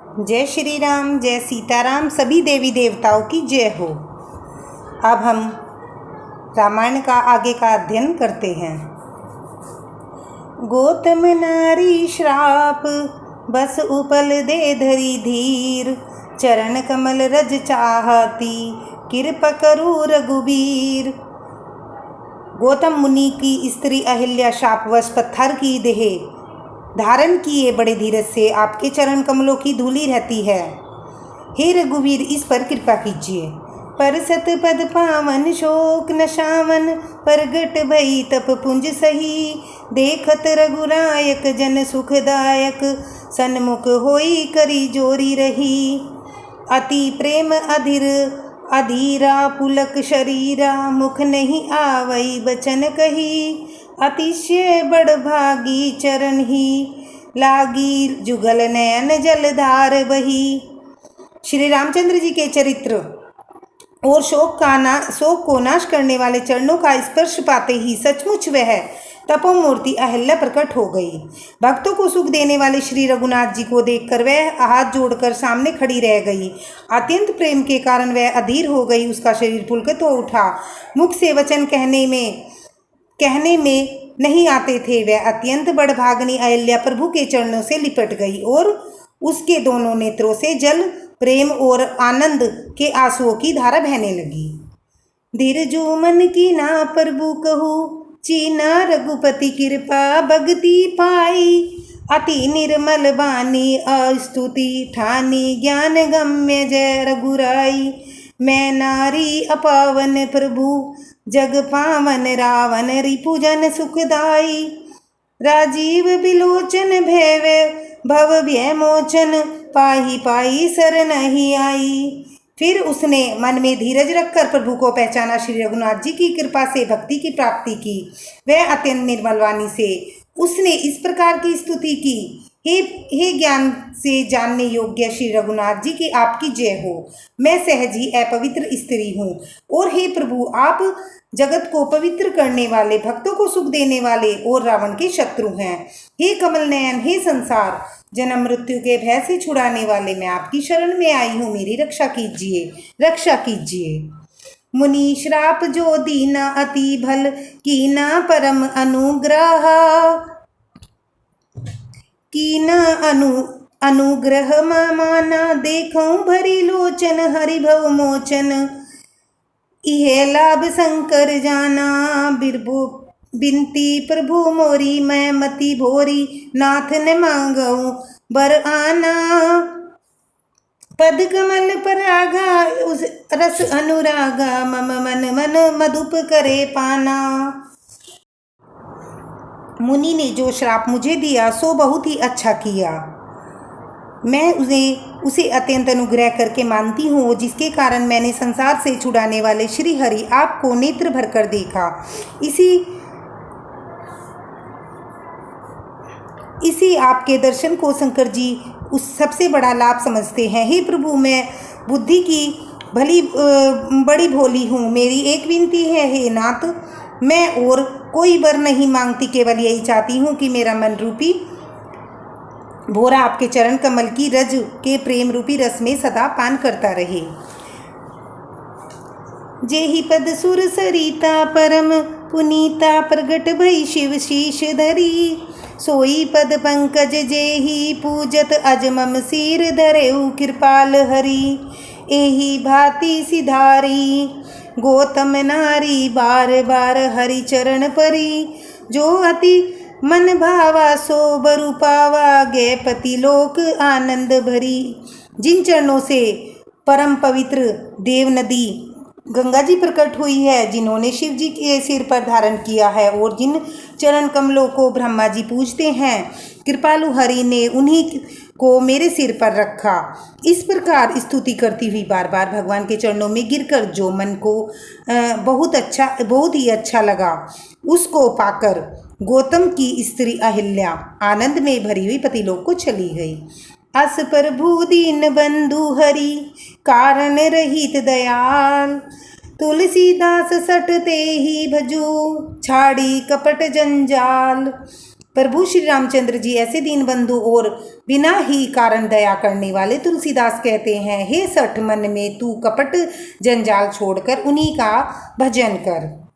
जय श्री राम, जय सीताराम, सभी देवी देवताओं की जय हो। अब हम रामायण का आगे का अध्ययन करते हैं। गौतम नारी श्राप बस उपल दे धरी धीर, चरण कमल रज चाहती कृपा करू रघुबीर। गौतम मुनि की स्त्री अहिल्या शापवश पत्थर की देह धारण किए बड़े धीरज से आपके चरण कमलों की धूली रहती है। हे रघुवीर, इस पर कृपा कीजिए। पर सत पद पावन शोक नशावन, परगट भई तप पुंज सही। देखत रघुरायक जन सुखदायक, सन्मुख होई करी जोरी रही। अति प्रेम अधीर अधीरा पुलक शरीरा, मुख नहीं आवई बचन कही। अतिशय बड़ भागी चरण ही, लागी जुगल नयन जलधार बही। श्री रामचंद्र जी के चरित्र और शोक को नाश करने वाले चरणों का स्पर्श पाते ही सचमुच वह तपोमूर्ति अहिल्या प्रकट हो गई। भक्तों को सुख देने वाले श्री रघुनाथ जी को देखकर वह हाथ जोड़कर सामने खड़ी रह गई। अत्यंत प्रेम के कारण वह अधीर हो गई। उसका शरीर पुलकित हो उठा। मुख से वचन कहने में नहीं आते थे। वह अत्यंत बड़भागनी अहिल्या प्रभु के चरणों से लिपट गई और उसके दोनों नेत्रों से जल प्रेम और आनंद के आंसुओं की धारा बहने लगी। धीरजो मन की ना प्रभु कहू, चीना रघुपति कृपा भगति पाई। अति निर्मल बानी अस्तुति ठानी, ज्ञान गम्य जय रघुराई। मैं नारी अपावन प्रभु, जग पावन रावण रिपुजन सुखदाई। राजीव बिलोचन भैवे भव व्यय मोचन, पाही पाई शरण ही आई। फिर उसने मन में धीरज रखकर प्रभु को पहचाना। श्री रघुनाथ जी की कृपा से भक्ति की प्राप्ति की। वह अत्यंत निर्मल वाणी से उसने इस प्रकार की स्तुति की। हे ज्ञान से जानने योग्य श्री रघुनाथ जी की आपकी जय हो। मैं सहज ही अपवित्र स्त्री हूँ और हे प्रभु, आप जगत को पवित्र करने वाले, भक्तों को सुख देने वाले और रावण के शत्रु हैं। हे कमल नयन, हे संसार जन्म मृत्यु के भय से छुड़ाने वाले, मैं आपकी शरण में आई हूँ। मेरी रक्षा कीजिए, रक्षा कीजिए। मुनि श्राप जो दीना अति भल, कीना परम अनुग्रह। कीना अनुग्रह माना, देखूं भरी लोचन हरि भव मोचन। इहे लाभ शंकर जाना, बिरबो बिनती प्रभु मोरी। मैं मति भोरी, नाथ ने मांगऊं बर आना। पद कमल परागा, उस रस अनुरागा। मम मन मन मधुप करे पाना। मुनि ने जो श्राप मुझे दिया सो बहुत ही अच्छा किया। मैं उसे अत्यंत अनुग्रह करके मानती हूँ, जिसके कारण मैंने संसार से छुड़ाने वाले श्री हरि आपको नेत्र भरकर देखा। इसी आपके दर्शन को शंकर जी उस सबसे बड़ा लाभ समझते हैं। हे प्रभु, मैं बुद्धि की बड़ी भोली हूँ। मेरी एक विनती है, हे नाथ, मैं और कोई वर नहीं मांगती, केवल यही चाहती हूँ कि मेरा मन रूपी भोरा आपके चरण कमल की रज के प्रेम रूपी रस में सदा पान करता रहे। जेहि पद सुर सरिता परम पुनीता, प्रगट भई शिव शीश धरी। सोई पद पंकज जेहि पूजत, अज मम सिर धरेउ कृपाल हरि। एहि भांति सिधारी गौतम नारी, बार बार हरि चरण परी। जो अति मन भावा सो बरु पावा, गे पति लोक आनंद भरी। जिन चरणों से परम पवित्र देव नदी गंगा जी प्रकट हुई है, जिन्होंने शिव जी के सिर पर धारण किया है और जिन चरण कमलों को ब्रह्मा जी पूजते हैं, कृपालु हरि ने उन्हीं को मेरे सिर पर रखा। इस प्रकार स्तुति करती हुई बार बार भगवान के चरणों में गिरकर जो मन को बहुत ही अच्छा लगा, उसको पाकर गौतम की स्त्री अहिल्या आनंद में भरी हुई पतिलोक को चली गई। अस प्रभु दीन बंधु हरि, कारण रहित दयाल। तुलसीदास सटते ही भजू, छाड़ी कपट जंजाल। प्रभु श्री रामचंद्र जी ऐसे दीनबंधु और बिना ही कारण दया करने वाले। तुलसीदास कहते हैं, हे सठ मन में तू कपट जंजाल छोड़कर उन्हीं का भजन कर।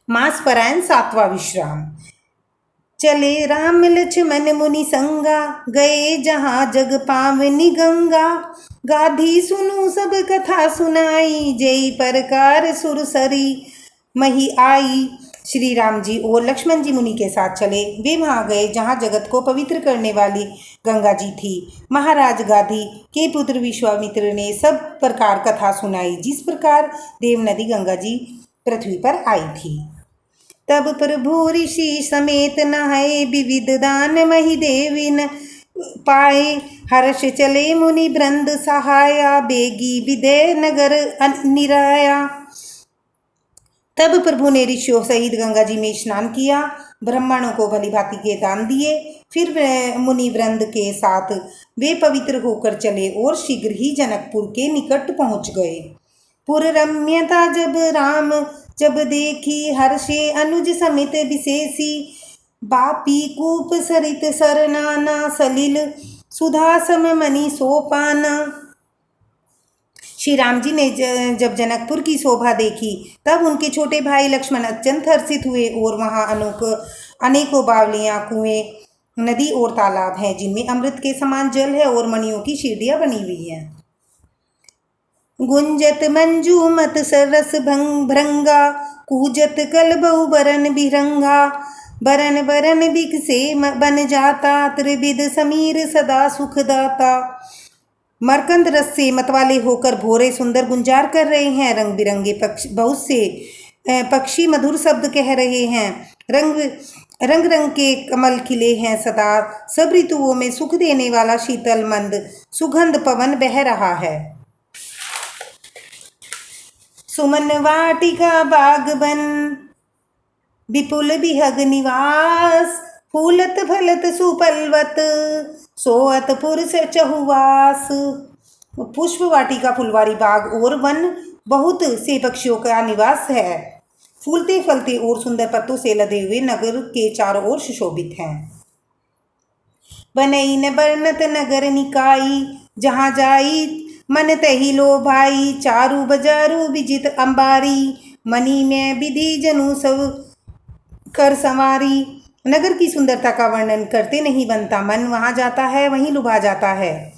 मास परायण 7वां विश्राम। चले राम लक्ष्मण मुनि संगा, गए जहाँ जग पावनी गंगा। गाधी सुनु सब कथा सुनाई, जय प्रकार सुरसरी मही आई। श्री राम जी और लक्ष्मण जी मुनि के साथ चले। वे वहाँ गए जहाँ जगत को पवित्र करने वाली गंगा जी थी। महाराज गाधी के पुत्र विश्वामित्र ने सब प्रकार कथा सुनाई, जिस प्रकार देव नदी गंगा जी पृथ्वी पर आई थी। तब प्रभु ऋषि समेत नहाए, विविध दान मही देविन पाए। हर्ष चले मुनि वृंद सहाया, बेगी विदय नगर निराया। तब प्रभु ने ऋषियों सहित गंगा जी में स्नान किया, ब्राह्मणों को भली भांति के दान दिए। फिर मुनि वृंद के साथ वे पवित्र होकर चले और शीघ्र ही जनकपुर के निकट पहुंच गए। पुर रम्यता जब देखी, हर्षे अनुज समित विशेषी। बापी कूप सरित सरनाना, सलिल सुधा सम मणि सोपाना। श्री राम जी ने जब जनकपुर की शोभा देखी, तब उनके छोटे भाई लक्ष्मण अत्यंत हर्षित हुए। और वहाँ अनेकों बावलियाँ, कुएं, नदी और तालाब हैं, जिनमें अमृत के समान जल है और मणियों की सीढ़ियाँ बनी हुई हैं। गुंजत मंजू मत सरस भृंगा, कूजत कलबऊ बरन बिरंगा। बरन बरन बिकसे बन जाता, त्रिविध समीर सदा सुखदाता। मरकंद रस से मतवाले होकर भोरे सुंदर गुंजार कर रहे हैं। रंग बिरंगे बहुत से पक्षी मधुर शब्द कह रहे हैं। रंग रंग के कमल खिले हैं सदा। सब ऋतुओं में सुख देने वाला शीतल मंद सुगंध पवन बह रहा है। सुमन वाटिका बागबन, विपुल बिहग निवास। फूलत फलत सुपलवत, सोअत पुरुष चहुवास। पुष्प वाटिका, फुलवारी बाग और वन बहुत से पक्षियों का निवास है। फूलते फलते और सुंदर पत्तों से लदे हुए नगर के चारों ओर सुशोभित हैं। बनई न बरनत नगर निकाई, जहाँ जाई मन तही लो भाई। चारू बजारू विजित अंबारी, मनी में विधि जनु सब कर संवारी। नगर की सुंदरता का वर्णन करते नहीं बनता, मन वहाँ जाता है वहीं लुभा जाता है।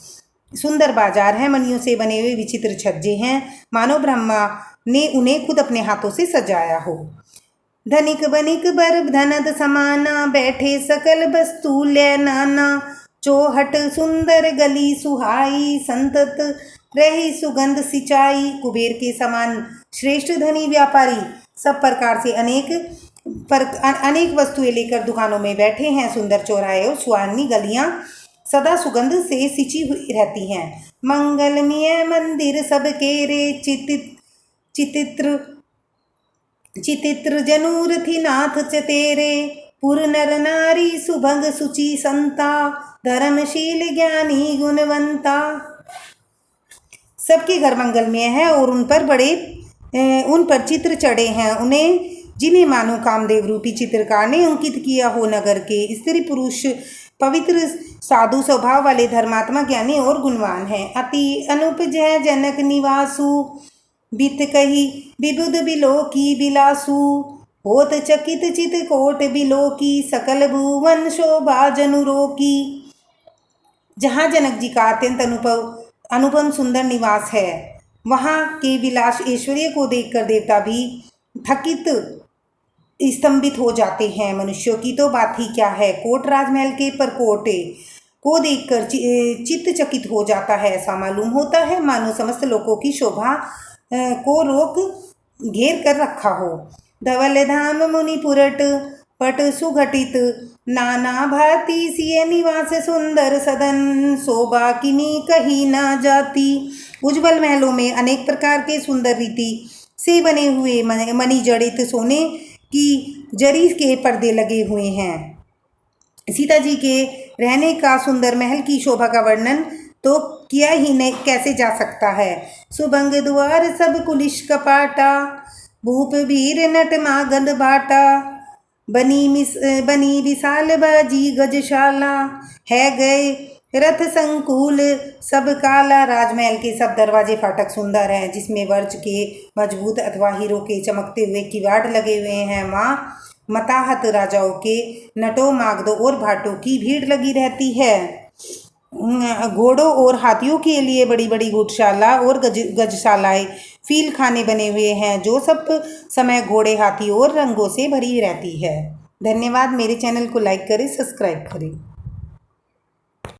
सुंदर बाजार है, मणियों से बने हुए विचित्र छज्जे हैं, मानो ब्रह्मा ने उन्हें खुद अपने हाथों से सजाया हो। धनिक बनिक बर धनद समाना, बैठे सकल वस्तु ले नाना। चौहट सुंदर गली सुहाई, संतत रही सुगंध सिंचाई। कुबेर के समान श्रेष्ठ धनी व्यापारी सब प्रकार से अनेक वस्तुएं लेकर दुकानों में बैठे हैं। सुंदर चौराहे और सुहानी गलियां सदा सुगंध से सिंची हुई रहती हैं। मंगलमय मंदिर सबके रे, चितित्र जनूर थी नाथ चतेरे। पुर नर नारी सुभग सुचि संता, धर्मशील ज्ञानी गुणवंता। सबके घर मंगलमय है और उन पर चित्र चढ़े हैं, जिन्हें मानो कामदेव रूपी चित्रकार ने अंकित किया हो। नगर के स्त्री पुरुष पवित्र साधु स्वभाव वाले धर्मात्मा ज्ञानी और गुणवान हैं। अति अनुपजय जनक निवासु, बित कही विबुध बिलोकी बिलासु। होत चकित चित कोट बिलोकी, सकल भुवन शोभा जनुरोकी। जहाँ जनक जी का अत्यंत अनुपम सुंदर निवास है, वहाँ के विलास ऐश्वर्य को देखकर देवता भी थकित स्तंभित हो जाते हैं। मनुष्यों की तो बात ही क्या है, कोट राजमहल के परकोटे को देखकर चित्त चकित हो जाता है। ऐसा मालूम होता है मानो समस्त लोगों की शोभा को रोक घेर कर रखा हो। धवल धाम मुनि पुरट पट सुघटित, नाना भांति सिय निवास सुंदर सदन। शोभा किमी कही ना जाती। उज्जवल महलों में अनेक प्रकार के सुंदर रीति से बने हुए मणि जड़ित सोने की जरी के पर्दे लगे हुए हैं। सीता जी के रहने का सुंदर महल की शोभा का वर्णन तो किया ही नहीं कैसे जा सकता है। सुबंग द्वार सब कुलिश कपाटा, भूप वीर नट मागध बाटा। बनी विशाल बाजी गजशाला, है गए रथ संकुल सब काला। राजमहल के सब दरवाजे फाटक सुंदर हैं, जिसमें वर्च के मजबूत अथवा हीरो के चमकते हुए किवाड़ लगे हुए हैं। माँ मताहत राजाओं के नटों मागदों और भाटों की भीड़ लगी रहती है। घोड़ों और हाथियों के लिए बड़ी बड़ी गौशाला और गजशालाएं, फील खाने बने हुए हैं, जो सब समय घोड़े हाथी और रंगों से भरी रहती है। धन्यवाद। मेरे चैनल को लाइक करें, सब्सक्राइब करें।